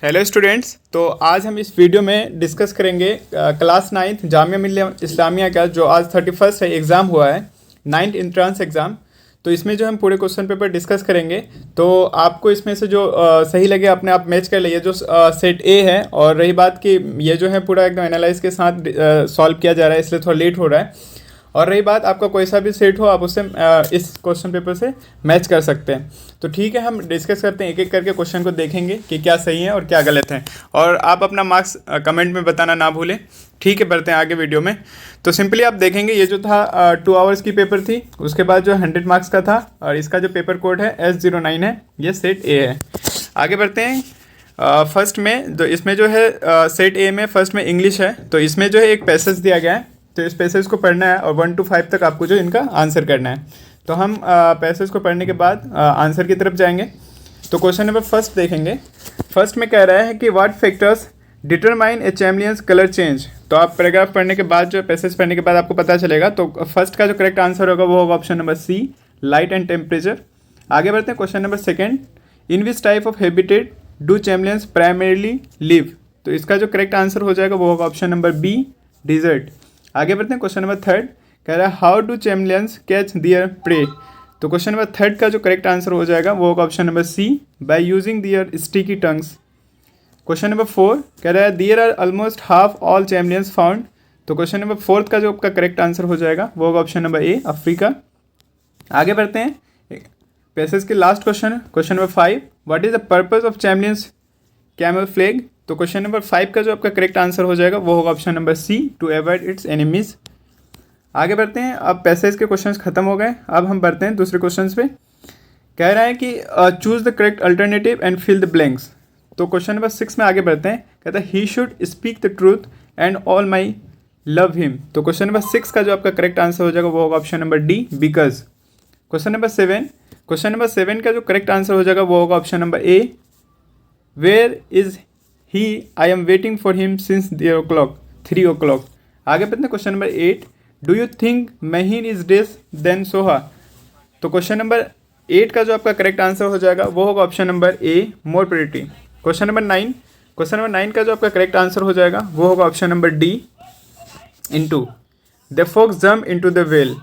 Hello students. तो आज हम इस वीडियो में डिस्कस करेंगे क्लास 9th जामिया मिल्लिया इस्लामिया का जो आज 31 है एग्ज़ाम हुआ है, 9th इंट्रांस एग्ज़ाम। तो इसमें जो हम पूरे क्वेश्चन पेपर डिस्कस करेंगे, तो आपको इसमें से जो सही लगे अपने आप मैच कर लिए। जो सेट ए है, और रही बात कि ये जो है पूरा एकदम एनालाइज के साथ सॉल्व किया जा रहा है, इसलिए थोड़ा लेट हो रहा है। और रही बात आपका कोई सा भी सेट हो, आप उससे इस क्वेश्चन पेपर से मैच कर सकते हैं। तो ठीक है, हम डिस्कस करते हैं, एक एक करके क्वेश्चन को देखेंगे कि क्या सही है और क्या गलत है। और आप अपना मार्क्स कमेंट में बताना ना भूलें। ठीक है, बढ़ते हैं आगे वीडियो में। तो सिंपली आप देखेंगे, ये जो था 2 आवर्स की पेपर थी, उसके बाद जो 100 मार्क्स का था, और इसका जो पेपर कोड है S09 है, ये सेट ए है। आगे बढ़ते हैं। फर्स्ट में जो इसमें जो है सेट ए में फर्स्ट में इंग्लिश है। तो इसमें जो है एक पैसेज दिया गया है, तो इस पैसेज को पढ़ना है और 1 to 5 तक आपको जो इनका आंसर करना है। तो हम पैसेज को पढ़ने के बाद आंसर की तरफ जाएंगे। तो क्वेश्चन नंबर फर्स्ट देखेंगे। फर्स्ट में कह रहा है कि what factors determine A champions colour change. तो आप पैराग्राफ पढ़ने के बाद, जो पैसेज पढ़ने के बाद आपको पता चलेगा। तो फर्स्ट का जो करेक्ट आंसर होगा वो होगा option number C, light and temperature. आगे बढ़ते हैं question number second. In which type of habitat do champions primarily live. तो इसका जो करेक्ट आंसर हो जाएगा वो होगा ऑप्शन नंबर बी, डिजर्ट। आगे बढ़ते हैं क्वेश्चन नंबर थर्ड। कह रहा है how do champions catch their prey. तो क्वेश्चन नंबर थर्ड का जो करेक्ट आंसर हो जाएगा वो होगा option number C, by using their sticky tongues. Question number four कह रहा है there are almost half all champions found. तो क्वेश्चन नंबर फोर्थ का जो आपका करेक्ट आंसर हो जाएगा वो होगा ऑप्शन नंबर ए, अफ्रीका। आगे बढ़ते हैं पैसेज के last question, question number 5। What is the purpose of champions camouflage. तो क्वेश्चन नंबर 5 का जो आपका करेक्ट आंसर हो जाएगा वो होगा option number C, to avoid its enemies. आगे बढ़ते हैं। अब पैसेज के क्वेश्चंस खत्म हो गए, अब हम बढ़ते हैं दूसरे क्वेश्चंस पे। कह रहा है कि choose the correct alternative and fill the blanks. तो क्वेश्चन नंबर 6 में आगे बढ़ते हैं। कहता है he should speak the truth and all my love him. तो क्वेश्चन नंबर 6 का जो आपका करेक्ट आंसर हो जाएगा वो होगा option number D, because. Question number 7, question number 7 का जो करेक्ट आंसर हो जाएगा वो होगा option number A, where is he, I am waiting for him since 3 o'clock। आगे बढ़ते हैं question number 8। Do you think Mahin is डेस देन सोहा। तो क्वेश्चन नंबर 8 का जो आपका करेक्ट आंसर हो जाएगा वो होगा ऑप्शन नंबर ए, मोर pretty. Question number 9, question number 9 का जो आपका करेक्ट आंसर हो जाएगा वो होगा option number D, into the fox jump into the well.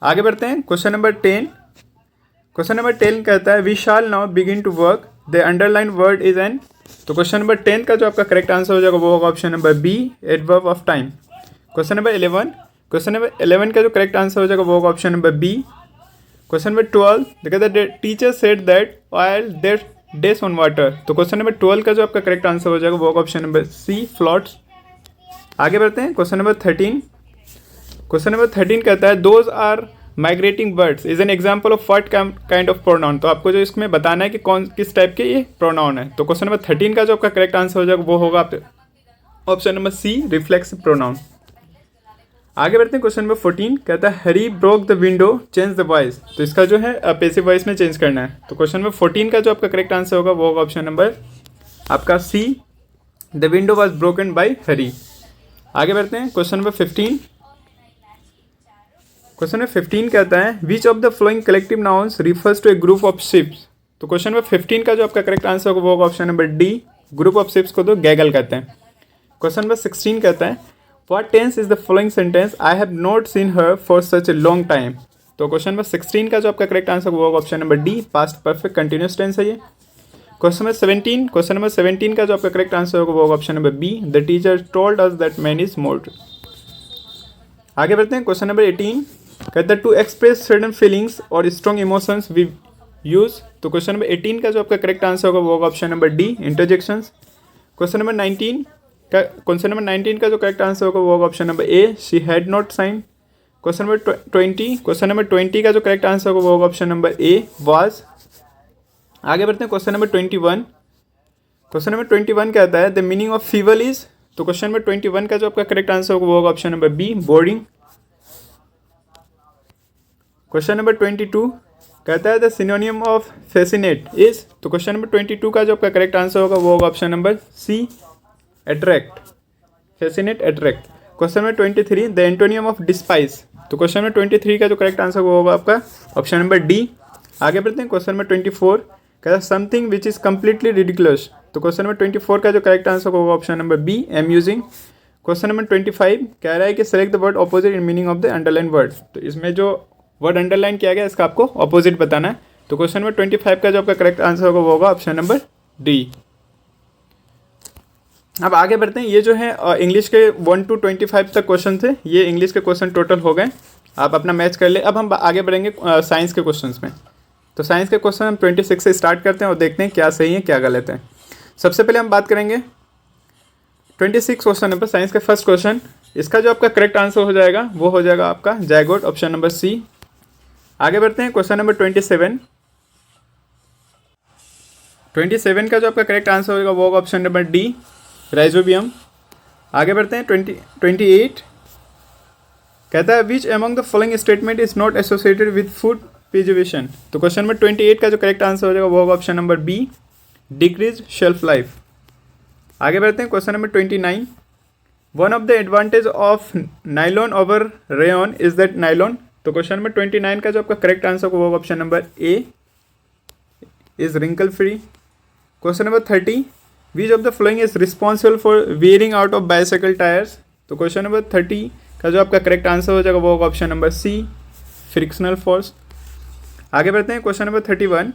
आगे बढ़ते हैं क्वेश्चन नंबर 10। क्वेश्चन नंबर 10 कहता है we shall now begin to work, the underline word is an. तो क्वेश्चन नंबर 10 का जो आपका करेक्ट आंसर हो जाएगा वो होगा option number B, adverb of time. Question number 11, question number 11 का जो करेक्ट आंसर हो जाएगा वो होगा option number B. Question number 12 कहता है teacher said that oil there डेस ऑन वाटर। तो क्वेश्चन नंबर 12 का जो आपका करेक्ट आंसर हो जाएगा वो होगा ऑप्शन नंबर सी, फ्लॉट्स। आगे बढ़ते हैं क्वेश्चन नंबर 13। क्वेश्चन नंबर 13 कहता है those are migrating birds is an example of what kind of pronoun. तो आपको जो इसमें बताना है कि किस टाइप के ये प्रोनाउन है। तो क्वेश्चन नंबर 13 का जो आपका करेक्ट आंसर हो जाएगा वो होगा option number C, reflexive pronoun. आगे बढ़ते हैं क्वेश्चन नंबर 14। कहता है Hari broke the window change the voice. तो इसका जो है पैसिव वॉइस में चेंज करना है। तो क्वेश्चन नंबर 14 का जो आपका करेक्ट आंसर होगा वो होगा ऑप्शन नंबर आपका C, the window was broken by Hari. आगे बढ़ते हैं क्वेश्चन नंबर 15। क्वेश्चन नंबर 15 कहता है which of the following collective nouns refers to a group of ships. तो क्वेश्चन नंबर 15 का जो आपका करेक्ट आंसर होगा वो होगा option number D, group of ships को तो गैगल कहते हैं। क्वेश्चन नंबर 16 कहता है what tense is the following sentence, I have not seen her for such a long time. तो क्वेश्चन नंबर 16 का जो आपका करेक्ट आंसर होगा option number D, past perfect continuous tense है ये। क्वेश्चन नंबर 17, क्वेश्चन नंबर 17 का जो आपका करेक्ट आंसर होगा वो होगा option number B, the teacher told us that man is mould. आगे बढ़ते हैं क्वेश्चन नंबर 18। कहता है to express certain feelings or strong emotions we use. तो क्वेश्चन नंबर 18 का जो आपका करेक्ट आंसर होगा वो होगा option number D, interjections. Question number 19 का जो करेक्ट आंसर होगा वो होगा option number A, she had not sign. Question number 20 का जो करेक्ट आंसर होगा वो होगा ऑप्शन नंबर ए, वाज। आगे बढ़ते हैं क्वेश्चन नंबर 21। क्वेश्चन नंबर 21 कहता है the meaning of feeble is. तो क्वेश्चन नंबर 21 का जो आपका करेक्ट आंसर होगा वो होगा option number B, boring. Question number 22 कहता है the synonym of fascinate is. तो क्वेश्चन नंबर 22 का जो आपका करेक्ट आंसर होगा वो होगा option number C, attract, fascinate, attract. Question number 23 the antonym of despise. तो क्वेश्चन नंबर 23 का जो करेक्ट आंसर वो होगा आपका ऑप्शन नंबर डी। आगे बढ़ते हैं क्वेश्चन नंबर 24। कहता है something which is completely ridiculous. तो क्वेश्चन नंबर 24 का जो करेक्ट आंसर होगा option number B, amusing. Question number 25 कह रहा है कि select the word opposite in meaning of the underline word. तो इसमें जो वर्ड अंडरलाइन किया गया इसका आपको ऑपोजिट बताना है। तो क्वेश्चन नंबर 25 का जो आपका करेक्ट आंसर होगा वो होगा ऑप्शन नंबर डी। अब आगे बढ़ते हैं। ये जो है इंग्लिश के 1 to 25 तक क्वेश्चन थे, ये इंग्लिश के क्वेश्चन टोटल हो गए, आप अपना मैच कर ले। अब हम आगे बढ़ेंगे साइंस के क्वेश्चंस में। तो साइंस के क्वेश्चन हम 26 से स्टार्ट करते हैं और देखते हैं क्या सही है क्या गलत है। सबसे पहले हम बात करेंगे 26 क्वेश्चन नंबर साइंस का फर्स्ट क्वेश्चन। इसका जो आपका करेक्ट आंसर हो जाएगा वो हो जाएगा आपका जायगोट, ऑप्शन नंबर सी। आगे बढ़ते हैं क्वेश्चन नंबर 27। 27 का जो आपका करेक्ट आंसर होगा वो होगा ऑप्शन नंबर डी, राइजोबियम। आगे बढ़ते हैं 28 कहता है which among the following statement is not associated with food preservation. तो क्वेश्चन नंबर 28 का जो करेक्ट आंसर हो जाएगा वो होगा option number B, decrease shelf life. आगे बढ़ते हैं question number 29। One of the advantage of nylon over rayon is that nylon. तो क्वेश्चन नंबर 29 का जो आपका करेक्ट आंसर होगा option number A, is wrinkle free. Question number 30 which of the following is responsible for wearing out of bicycle tyres. तो question number 30 का जो आपका correct answer हो जाएगा वो होगा option number C, frictional force. आगे बढ़ते हैं क्वेश्चन नंबर 31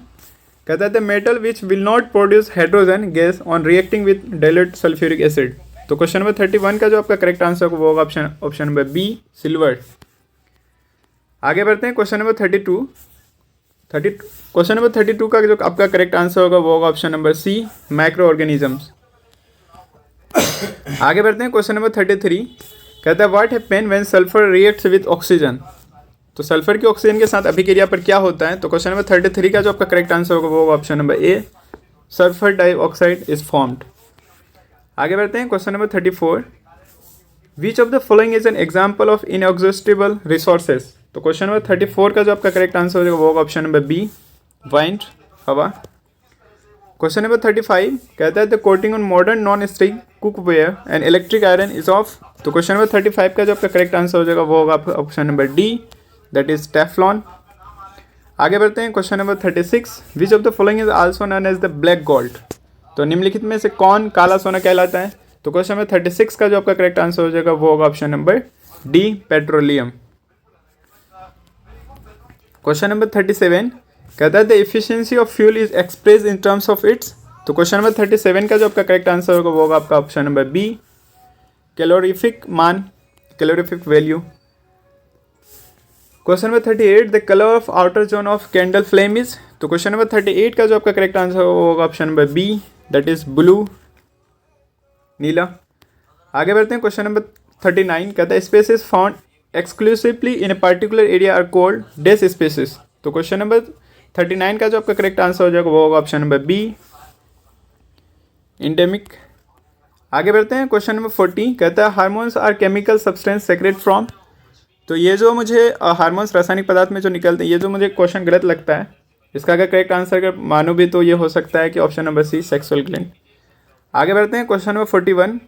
कहता है the metal which will not produce hydrogen gas on reacting with diluted sulphuric acid. तो क्वेश्चन नंबर 31 का जो आपका करेक्ट आंसर होगा वो होगा ऑप्शन नंबर बी, सिल्वर। आगे बढ़ते हैं क्वेश्चन नंबर 32 का जो आपका करेक्ट आंसर होगा वो होगा option number C, microorganisms. आगे बढ़ते हैं क्वेश्चन नंबर 33 कहता है what happen when sulphur reacts with oxygen. तो सल्फर की ऑक्सीजन के साथ अभिक्रिया पर क्या होता है। तो क्वेश्चन नंबर 33 का जो आपका करेक्ट आंसर होगा वो होगा option number A, sulphur dioxide is formed. आगे बढ़ते हैं question number 34 which of the following is an example of inexhaustible resources. तो क्वेश्चन नंबर 34 का जो आपका करेक्ट आंसर हो जाएगा वो होगा ऑप्शन नंबर बी, वाइंड, हवा। क्वेश्चन नंबर 35 कहता है the coating on modern non stick cookware and electric iron is of. तो क्वेश्चन नंबर 35 का जो आपका करेक्ट आंसर हो जाएगा वो होगा option number D, that is Teflon. आगे बढ़ते हैं question number 36 which of the following is also known as the black gold. तो निम्नलिखित में से कौन काला सोना कहलाता है। तो क्वेश्चन नंबर 36 का जो आपका करेक्ट आंसर हो जाएगा वो होगा option number D, petroleum. Question number 37 कहता है the efficiency of fuel is express in terms of its. तो क्वेश्चन नंबर 37 का जो आपका करेक्ट आंसर होगा वो होगा आपका ऑप्शन नंबर बी, कैलोरीफिक मान, calorific value. Question number 38 the colour of outer zone of candle flame is. तो क्वेश्चन नंबर 38 का जो आपका करेक्ट आंसर होगा option number B, that is blue, नीला। आगे बढ़ते हैं क्वेश्चन नंबर 39 कहता है species found exclusively in a particular area are called dash species. तो क्वेश्चन नंबर 39 का जो आपका करेक्ट आंसर हो जाएगा वो होगा ऑप्शन नंबर बी, इंडेमिक। आगे बढ़ते हैं क्वेश्चन नंबर 40 कहता है hormones are chemical substance secrete from. तो ये जो मुझे हार्मोन्स रासायनिक पदार्थ में जो निकलते हैं, ये जो मुझे क्वेश्चन गलत लगता है, इसका अगर करेक्ट आंसर अगर मानो भी तो ये हो सकता है कि option number C, sexual gland. आगे बढ़ते हैं क्वेश्चन नंबर 41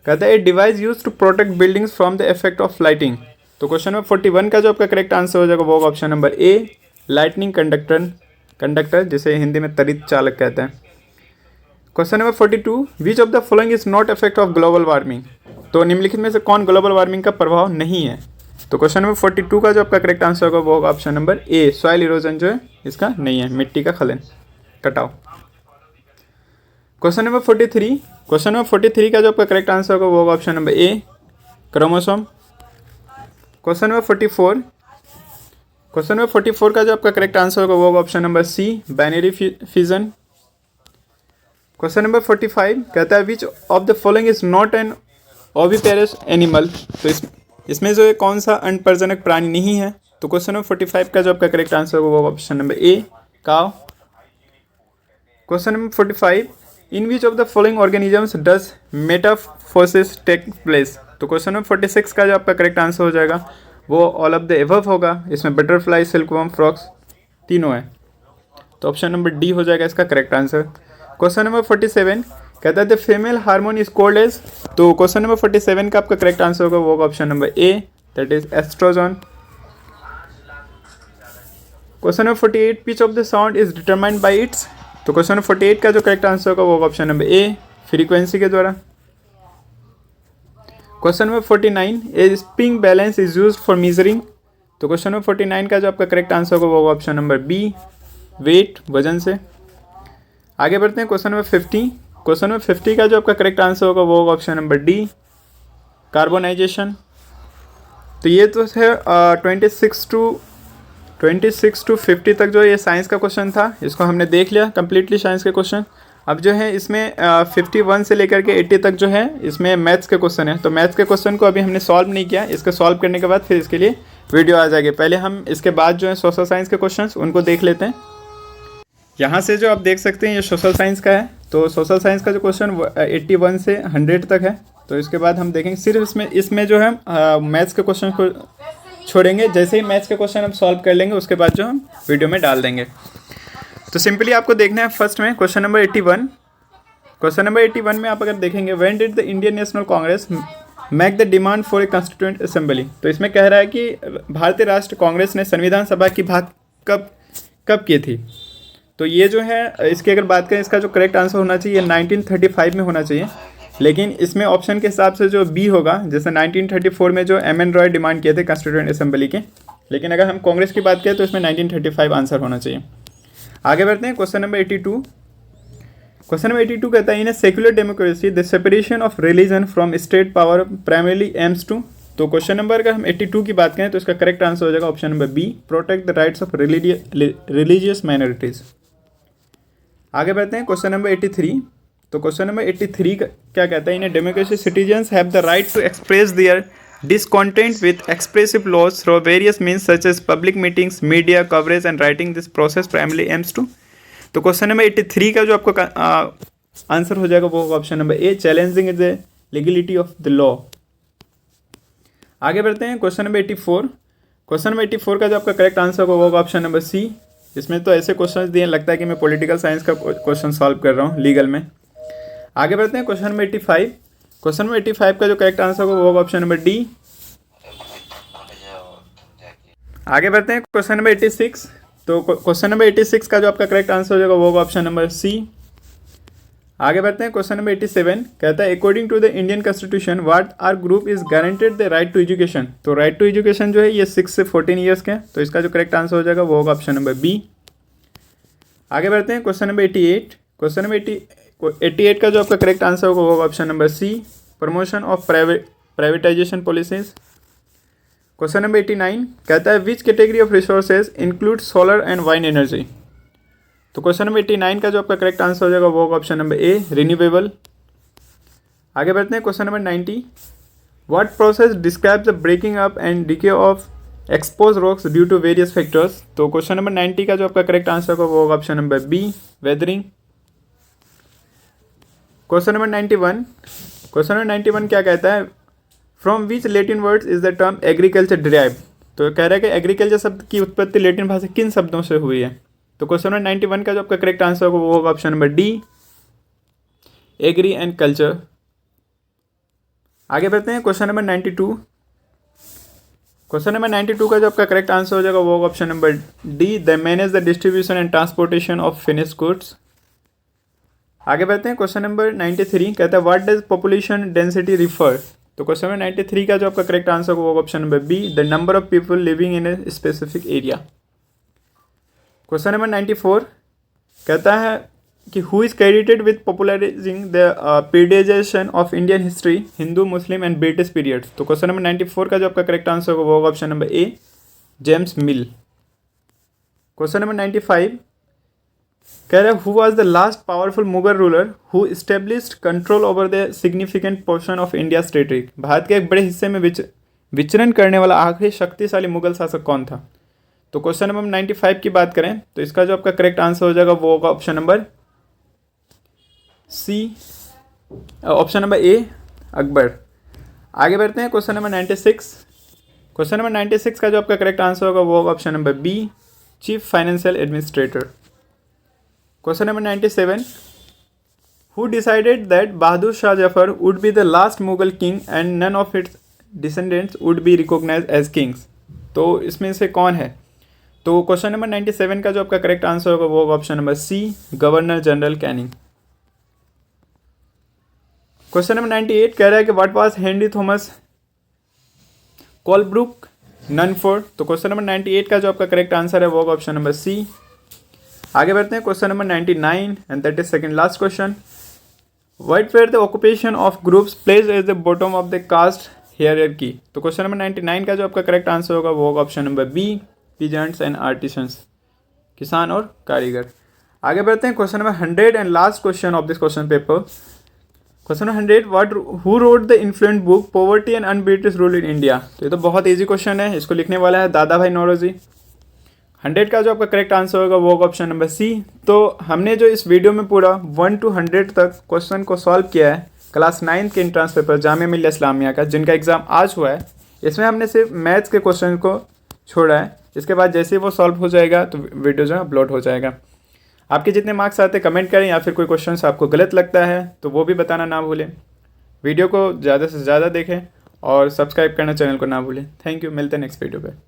कहता है a device use to protect buildings from the effect of lightning. तो क्वेश्चन नंबर 41 का जो आपका करेक्ट आंसर हो जाएगा वो होगा ऑप्शन नंबर ए, लाइटनिंग कंडक्टर जिसे हिंदी में तड़ित चालक कहते हैं। Question number 42 which of the following is not effect of global warming. तो निम्नलिखित में से कौन ग्लोबल वार्मिंग का प्रभाव नहीं है। तो क्वेश्चन नंबर 42 का जो आपका करेक्ट आंसर होगा वो होगा ऑप्शन नंबर ए, सॉइल इरोजन जो है इसका नहीं है, मिट्टी का खलन, कटाव। क्वेश्चन नंबर 43 का जो आपका करेक्ट आंसर होगा वो होगा option number A, chromosome. Question number 44 का जो आपका करेक्ट आंसर होगा वो होगा option number C, binary fission. Question number 45 कहता है which of the following is not an oviparous animal. तो इसमें जो है कौन सा अनप्रजनक प्राणी नहीं है। तो क्वेश्चन नंबर 45 का जो आपका करेक्ट आंसर होगा वो होगा option number A, cow. Question number 45 in which of the following organisms does metamorphosis take place. तो क्वेश्चन नंबर 46 का जो आपका करेक्ट आंसर हो जाएगा वो ऑल ऑफ द एबव होगा। इसमें बटरफ्लाई, सिल्कवर्म, फ्रॉक्स तीनों है, तो ऑप्शन नंबर डी हो जाएगा इसका करेक्ट आंसर। क्वेश्चन नंबर 47 कहता है the female hormone is called as. तो क्वेश्चन नंबर 47 का आपका करेक्ट आंसर होगा वो होगा option number A, that is oestrogen. Question number 48 pitch of the sound is determined by its तो क्वेश्चन नंबर 48 का जो करेक्ट आंसर होगा वो होगा ऑप्शन नंबर ए, फ्रीक्वेंसी के द्वारा। Question number 49, A spring balance is used for measuring. तो question number 49 का जो आपका करेक्ट आंसर होगा वो होगा ऑप्शन नंबर बी, वेट, वजन से। आगे बढ़ते हैं क्वेश्चन नंबर 50। क्वेश्चन नंबर 50 का जो आपका करेक्ट आंसर होगा वो होगा ऑप्शन नंबर डी, कार्बोनाइजेशन। तो ये तो है 26 टू 50 तक जो ये साइंस का क्वेश्चन था, इसको हमने देख लिया कम्प्लीटली साइंस के क्वेश्चन। अब जो है इसमें 51 से लेकर के 80 तक जो है इसमें मैथ्स के क्वेश्चन है। तो मैथ्स के क्वेश्चन को अभी हमने सॉल्व नहीं किया, इसके सॉल्व करने के बाद फिर इसके लिए वीडियो आ जाएगी। पहले हम इसके बाद जो है सोशल साइंस के क्वेश्चन उनको देख लेते हैं। यहाँ से जो आप देख सकते हैं ये सोशल साइंस का है। तो सोशल साइंस का जो क्वेश्चन 81 से 100 तक है। तो इसके बाद हम देखेंगे सिर्फ इसमें जो है मैथ्स के क्वेश्चन को छोड़ेंगे। जैसे ही मैथ्स के क्वेश्चन हम सॉल्व कर लेंगे उसके बाद जो हम वीडियो में डाल देंगे। तो सिंपली आपको देखना है फर्स्ट में क्वेश्चन नंबर 81। क्वेश्चन नंबर 81 में आप अगर देखेंगे, when did the Indian national Congress make the demand for a constituent assembly. तो इसमें कह रहा है कि भारतीय राष्ट्र कांग्रेस ने संविधान सभा की बात कब की थी। तो ये जो है इसकी अगर बात करें, इसका जो करेक्ट आंसर होना चाहिए 1935 में होना चाहिए, लेकिन इसमें ऑप्शन के हिसाब से जो बी होगा, जैसे 1934 में जो एम एन रॉय डिमांड किए थे कॉन्स्टिट्यूएंट असेंबली के, लेकिन अगर हम कांग्रेस की बात करें तो इसमें 1935 आंसर होना चाहिए। आगे बढ़ते हैं क्वेश्चन नंबर 82। क्वेश्चन नंबर 82 कहता है, in a secular democracy the separation of religion from state power primarily aims to. तो क्वेश्चन नंबर अगर हम 82 की बात करें तो इसका करेक्ट आंसर हो जाएगा option number B, protect the rights of religious minorities. आगे बढ़ते हैं क्वेश्चन नंबर 83। तो क्वेश्चन नंबर 83 क्या कहता है, in a democracy citizens have the right to express their discontent with expressive laws through various means such as public meetings, media coverage and writing. This process primarily aims to। तो question number 83 का जो आपका answer हो जाएगा वो होगा option number A, challenging the legality of the law. आगे बढ़ते हैं क्वेश्चन नंबर 84। क्वेश्चन नंबर 84 का जो आपका करेक्ट आंसर होगा वो होगा ऑप्शन नंबर सी। इसमें तो ऐसे क्वेश्चन दिए लगता है कि मैं पॉलिटिकल साइंस का क्वेश्चन सॉल्व कर रहा हूँ लीगल में। आगे बढ़ते हैं क्वेश्चन नंबर 85। क्वेश्चन नंबर 85 का जो करेक्ट आंसर होगा वो होगा ऑप्शन नंबर डी। आगे बढ़ते हैं क्वेश्चन नंबर 86। तो क्वेश्चन नंबर 86 का जो आपका करेक्ट आंसर हो जाएगा वो होगा ऑप्शन नंबर सी। आगे बढ़ते हैं क्वेश्चन नंबर 87। कहता है, according to the Indian constitution what are group is guaranteed the right to education. तो राइट टू एजुकेशन जो है ये 6 से 14 ईयर्स के हैं। तो इसका जो करेक्ट आंसर हो जाएगा वो होगा ऑप्शन नंबर बी। आगे बढ़ते हैं क्वेश्चन नंबर 88। क्वेश्चन नंबर 88 का जो आपका करेक्ट आंसर होगा वो होगा option number C, promotion of privatization policies. Question number 89 कहता है, which category of resources include solar and wind energy. तो क्वेश्चन नंबर 89 का जो आपका करेक्ट आंसर हो जाएगा वो होगा ऑप्शन नंबर ए, रिन्यूएबल। आगे बढ़ते हैं question number 90। What process describe the breaking up and decay of expose rocks due to various factors. तो क्वेश्चन नंबर 90 का जो आपका करेक्ट आंसर होगा वो होगा option number B, weathering. Question number 91। Question number 91 क्या कहता है, from which Latin words is the term agriculture derive. तो कह रहा है कि एग्रीकल्चर शब्द की उत्पत्ति लेटिन भाषा किन शब्दों से हुई है। तो क्वेश्चन नंबर 91 का जो आपका करेक्ट आंसर होगा वो होगा option number D, agri and culture. आगे बढ़ते हैं क्वेश्चन नंबर 92। क्वेश्चन नंबर 92 का जो आपका करेक्ट आंसर हो जाएगा वो होगा option number D, the manage the distribution and transportation of finished goods. आगे बढ़ते हैं क्वेश्चन नंबर 93। कहता है, what does population density refer. तो क्वेश्चन नंबर 93 का जो आपका करेक्ट आंसर होगा option number B, the number of people living in a specific area. Question number 94 कहता है कि who is credited with popularizing the periodization of Indian history, Hindu, Muslim and British period. तो question number 94 का जो आपका correct answer होगा वो होगा ऑप्शन नंबर ए, जेम्स मिल। क्वेश्चन नंबर 95 कह रहे हैं, who was the last powerful Mughal ruler who established control over the significant portion of India territory. Bharat के एक बड़े हिस्से में विचरण करने वाला आखिरी शक्तिशाली मुगल शासक कौन था। तो क्वेश्चन नंबर 95 की बात करें तो इसका जो आपका करेक्ट आंसर हो जाएगा वो होगा option number C, option number A, Akbar. आगे बढ़ते हैं क्वेश्चन नंबर 96। क्वेश्चन नंबर 96 का जो आपका करेक्ट आंसर होगा वो होगा option number B, chief financial administrator. Question number 97। Who decided that Bahadur Shah Zafar would be the last Mughal king and none of its descendants would be recognized as kings. तो इसमें से कौन है। तो क्वेश्चन नंबर 97 का जो आपका करेक्ट आंसर होगा वो होगा option number C, governor general Canning. Question number 98 कह रहा है कि what was Henry Thomas Colebrooke known for. तो क्वेश्चन नंबर 98 का जो आपका करेक्ट आंसर है वो होगा ऑप्शन नंबर सी। आगे बढ़ते हैं question number 99 and that is second last question. What were the occupation of groups placed at the bottom of the caste hierarchy. तो क्वेश्चन नंबर 99 का जो आपका करेक्ट आंसर होगा वो होगा option number B, peasants and artisans, किसान और कारीगर। आगे बढ़ते हैं question number 100 and last question of this question paper. Question number 100 who wrote the influential book poverty and un-British rule in India. तो ये तो बहुत ईजी क्वेश्चन है, इसको लिखने वाला है दादा भाई नौरोजी। 100 का जो आपका करेक्ट आंसर होगा वो होगा ऑप्शन नंबर सी। तो हमने जो इस वीडियो में पूरा 1 to 100 तक क्वेश्चन को सॉल्व किया है क्लास 9 के एंट्रेंस पेपर जामिया मिल्लिया इस्लामिया का, जिनका एग्जाम आज हुआ है, इसमें हमने सिर्फ मैथ्स के क्वेश्चन को छोड़ा है। इसके बाद जैसे ही वो सॉल्व हो जाएगा तो वीडियो जो है अपलोड हो जाएगा। आपके जितने मार्क्स आते हैं कमेंट करें, या फिर कोई क्वेश्चन आपको गलत लगता है तो वो भी बताना ना भूलें। वीडियो को ज़्यादा से ज़्यादा देखें और सब्सक्राइब करना चैनल को ना भूलें। थैंक यू, मिलते हैं नेक्स्ट वीडियो पे।